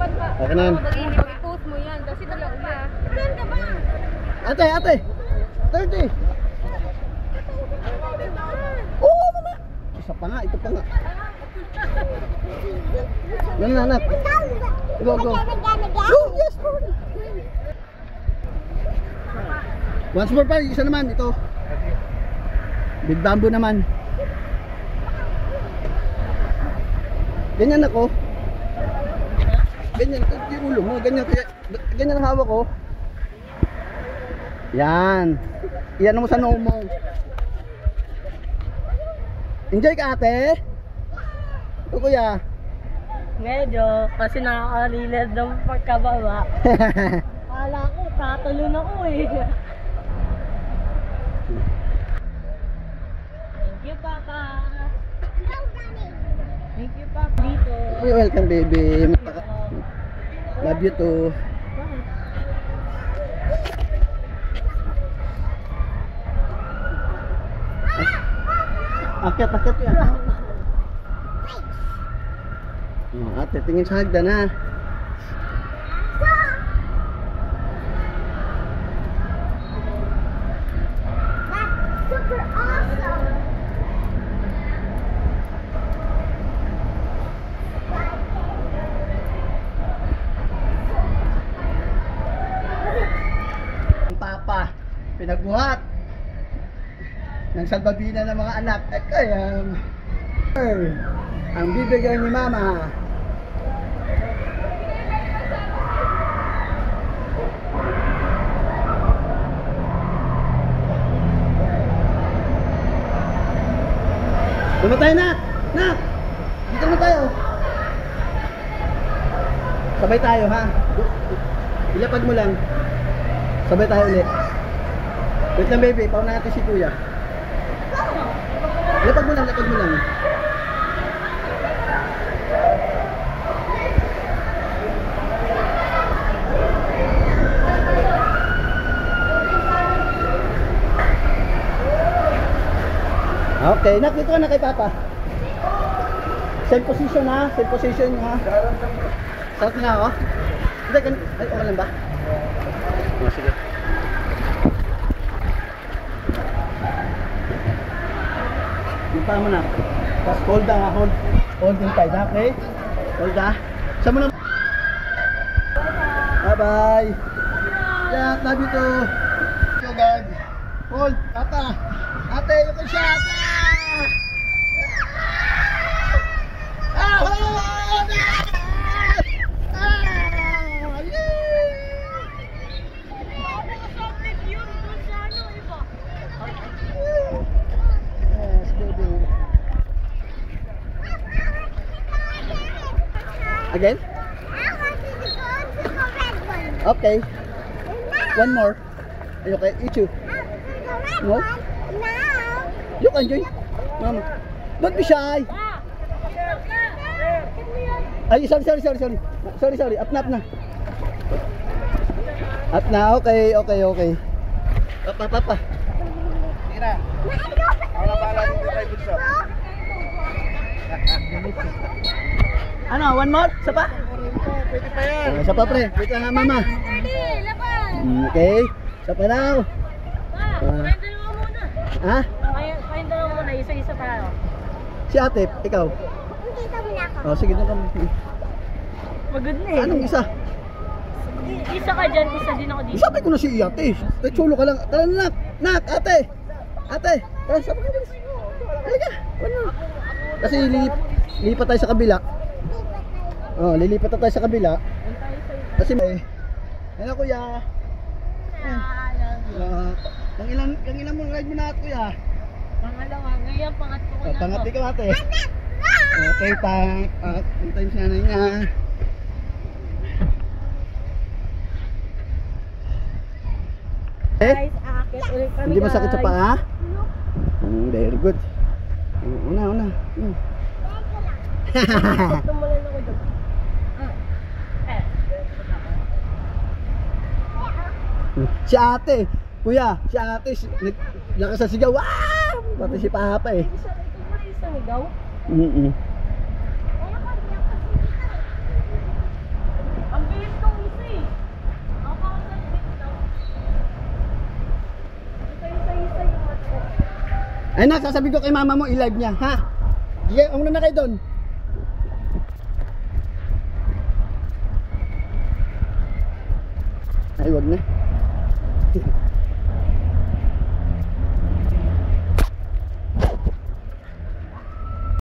Okay na yan. I-post mo yan. Kasi dala uli. Saan ka ba? Ate, ate. 30. Oo, mama. Isa pa nga, ito pa nga. Yan na, anak. Go, go. Oh, yes, bro. Once more pa, isa naman, ito. Big bamboo naman. Ganyan ako. Ganyan, yung ulo mo, ganyan, ganyan ang hawak ko. Yan. Iyan mo sa noo mo. Enjoy ka, ate? O kuya? Medyo, kasi nakakalilad ng pagkababa. Kala ko, tatalon ako eh. Thank you, Papa. Thank you, Papa. Dito. You're welcome, baby. Love you too. Akyat, akyat yan. Oh, ate, tingin sa hagdan ha. That's super awesome. Ang papa, pinagbuhat ng salbabina ng mga anak. At kaya ang bibigay ni mama. Dito tayo, nak! Nak! Dito na tayo. Sabay tayo, ha? Ilapag mo lang. Sabay tayo ulit. Wait lang, baby. Pauna natin si kuya. Lapag mo lang, lapag mo lang. Okay, nak, dito ka na kay Papa. Same position ha, same position ha. Sarap nga oh. Hindi, ay, okay lang ba? Oh, sige. Yung pa mo na. Tapos hold na, hold yung tight, okay? Hold na. Saan mo na? Bye bye. Yeah, love you too. So God. Hold, tata. Ate, yung ka siya, ate. Again? I want you to go to the red one. Okay. Now. One more. Are you okay? Eat you. The red No? one. Now. You can join. Mama. Don't be shy. Ay, sorry. Up na. Up na. Okay. Up. Sige na. Ako na pala dito kay Bunso. Ano, one more? Isa pa? Pwede pa yan. Isa pa, pre. Wait lang nga, mama. Okay. Isa pa lang. Kayong dalawa muna. Ha? Kayong dalawa muna, isa-isa pa ako. Si ate, ikaw. Dito muna ako. Oh, sige na kami. Magod na eh. Anong isa? Isa ka dyan, isa din ako dito. Sabi ko na si ate. Chulo ka lang. Tara na, nak. Ate. Tara, sabi ka. Halika. Ano? Kasi lilipat tayo sa kabila. Oh, lilipat tayo sa kabila. Kasi may ano kuya? Kang ilan mo ride mo na kuya? Pangalawa, ngayon pangatlo ko na. Pangat ikaw ate. Okay, time si nanay niya. Guys, akit ulit kami. Hindi masakit sa paa? Very good. Una. Tumulan ako dyan. Si ate, kuya, lakas sa sigaw. Wow! Pati si Papa eh. Ito mo rin isang ligaw? Ay nak, sasabihin ko kay mama mo, i-live niya, ha? Sige, una na kayo doon. Ay, wag na.